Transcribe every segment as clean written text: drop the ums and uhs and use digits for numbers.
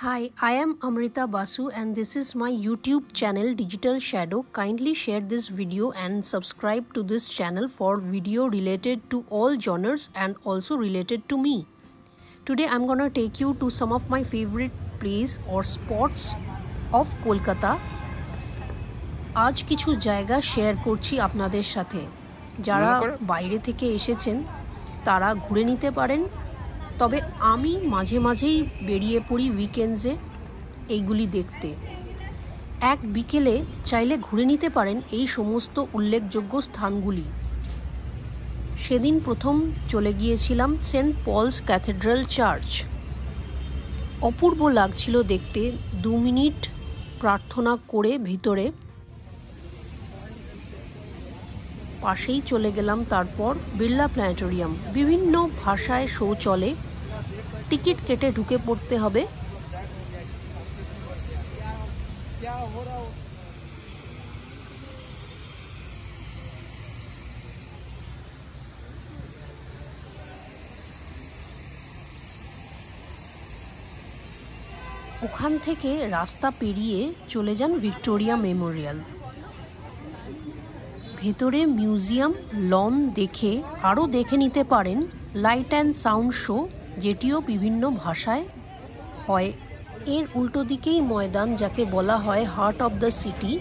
Hi, I am Amrita Basu and this is my YouTube channel Digital Shadow. Kindly share this video and subscribe to this channel for video related to all genres and also related to me. Today I'm gonna take you to some of my favorite places or spots of Kolkata. আজ কিছু জায়গা share করছি আপনাদের সাথে। যারা বাইরে থেকে এসেছেন তারা ঘুরে নিতে পারেন, তবে আমি মাঝে মাঝেই বেরিয়ে পড়ি উইকেন্ডসে এইগুলি দেখতে। এক বিকেলে চাইলে ঘুরে নিতে পারেন এই সমস্ত উল্লেখযোগ্য স্থানগুলি। সেদিন প্রথম চলে গিয়েছিলাম সেন্ট পলস ক্যাথেড্রাল চার্চ। অপূর্ব লাগছিল দেখতে। 2 মিনিট প্রার্থনা করে ভিতরে পাশেই চলে গেলাম তারপর বিড়লা প্ল্যানেটোরিয়াম। বিভিন্ন ভাষায় শো চলে, টিকিট কেটে ঢুকে পড়তে হবে। ওখান থেকে রাস্তা পেরিয়ে চলে যান ভিক্টোরিয়া মেমোরিয়াল। ভেতরে মিউজিয়াম, লন দেখে আরও দেখে নিতে পারেন লাইট অ্যান্ড সাউন্ড শো, যেটিও বিভিন্ন ভাষায় হয়। এর উল্টো দিকেই ময়দান, যাকে বলা হয় হার্ট অফ দ্য সিটি।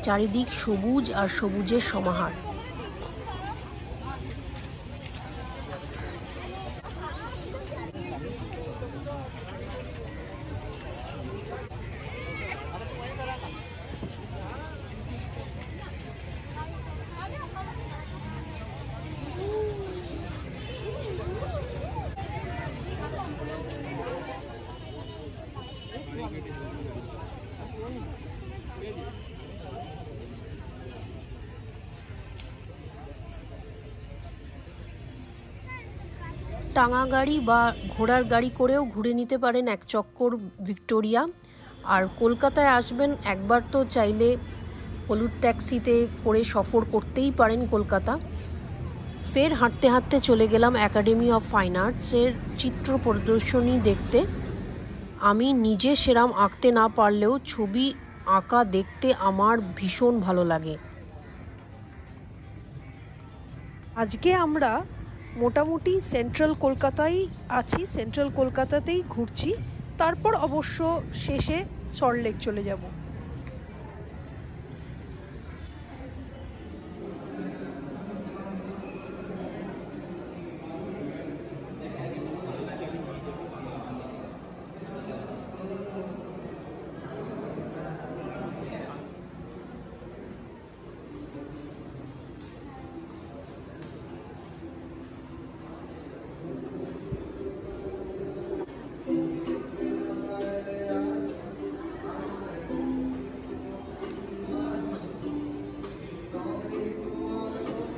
চারিদিক সবুজ আর সবুজের সমাহার। টাঙা গাড়ি বা ঘোড়ার গাড়ি করেও ঘুরে নিতে পারেন এক চক্কর ভিক্টোরিয়া। আর কলকাতায় আসবেন একবার তো চাইলে হলুদ ট্যাক্সিতে করে সফর করতেই পারেন কলকাতা। ফের হাঁটতে হাঁটতে চলে গেলাম একাডেমি অফ ফাইন আর্টসের চিত্র প্রদর্শনী দেখতে। আমি নিজে সেরাম আঁকতে না পারলেও ছবি আঁকা দেখতে আমার ভীষণ ভালো লাগে। আজকে আমরা মোটামুটি সেন্ট্রাল কলকাতায় আছি, সেন্ট্রাল কলকাতাতেই ঘুরছি। তারপর অবশ্য শেষে সল্টলেক চলে যাব।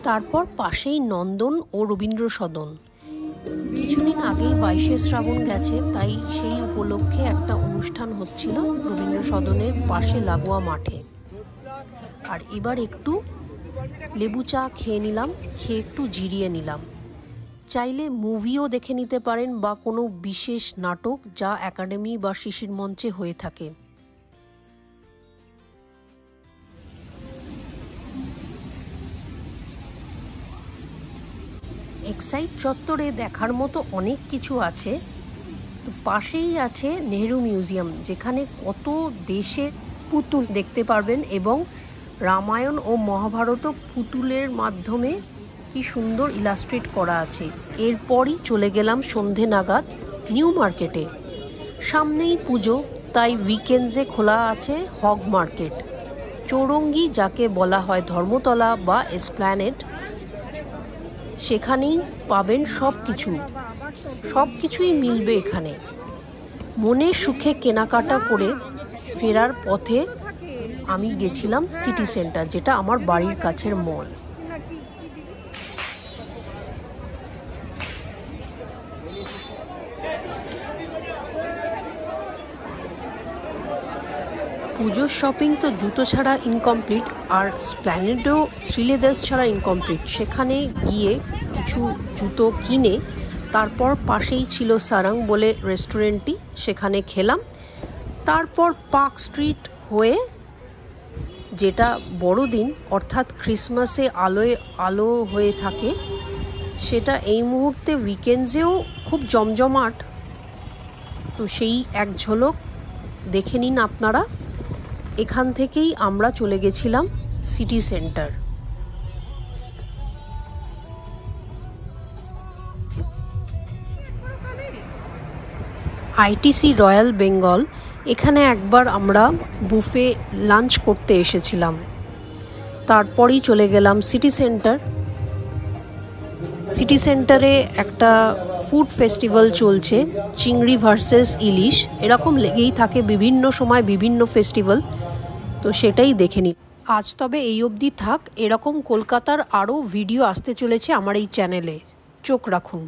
তারপর পাশেই নন্দন ও রবীন্দ্র সদন। কিছুদিন আগেই 22শে শ্রাবণ গেছে, তাই সেই উপলক্ষে একটা অনুষ্ঠান হচ্ছিল রবীন্দ্র সদনের পাশে লাগোয়া মাঠে। আর এবার একটু লেবু চা খেয়ে নিলাম, খেয়ে একটু জিরিয়ে নিলাম। চাইলে মুভিও দেখে নিতে পারেন বা কোনো বিশেষ নাটক যা একাডেমি বা শিশির মঞ্চে হয়ে থাকে। এক্সাইড চত্বরে দেখার মতো অনেক কিছু আছে। তো পাশেই আছে নেহেরু মিউজিয়াম, যেখানে কত দেশের পুতুল দেখতে পারবেন এবং রামায়ণ ও মহাভারত পুতুলের মাধ্যমে কি সুন্দর ইলাস্ট্রেট করা আছে। এরপরই চলে গেলাম সন্ধে নাগাদ নিউ মার্কেটে। সামনেই পুজো, তাই উইকেন্ডসে খোলা আছে হগ মার্কেট। চৌরঙ্গি, যাকে বলা হয় ধর্মতলা বা এসপ্ল্যানেড, সেখানেই পাবেন সব কিছুই মিলবে এখানে। মনের সুখে কেনাকাটা করে ফেরার পথে আমি গেছিলাম সিটি সেন্টার, যেটা আমার বাড়ির কাছের মল। পুজোর শপিং তো জুতো ছাড়া ইনকমপ্লিট, আর স্প্ল্যানেডও শ্রীলেদার্স ছাড়া ইনকমপ্লিট। সেখানে গিয়ে কিছু জুতো কিনে তারপর পাশেই ছিল সারাং বলে রেস্টুরেন্টটি, সেখানে খেলাম। তারপর পার্ক স্ট্রিট হয়ে, যেটা বড়দিন অর্থাৎ ক্রিসমাসে আলোয় আলো হয়ে থাকে, সেটা এই মুহূর্তে উইকেন্ডসেও খুব জমজমাট। তো সেই এক ঝলক দেখে নিন আপনারা। এখান থেকেই আমরা চলে গেছিলাম city centre. ITC royal Bengal, এখানে একবার আমরা বুফে লাঞ্চ করতে এসেছিলাম। তারপরেই চলে গেলাম সিটি সেন্টার। সিটি সেন্টারে একটা ফুড ফেস্টিভ্যাল চলছে, চিংড়ি ভার্সেস ইলিশ, এরকম লেগেই থাকে বিভিন্ন সময় বিভিন্ন ফেস্টিভ্যাল। তো সেটাই দেখে নিই। আজ তবে এই অবধি থাক। এরকম কলকাতার আরও ভিডিও আসতে চলেছে আমার এই চ্যানেলে, চোখ রাখুন।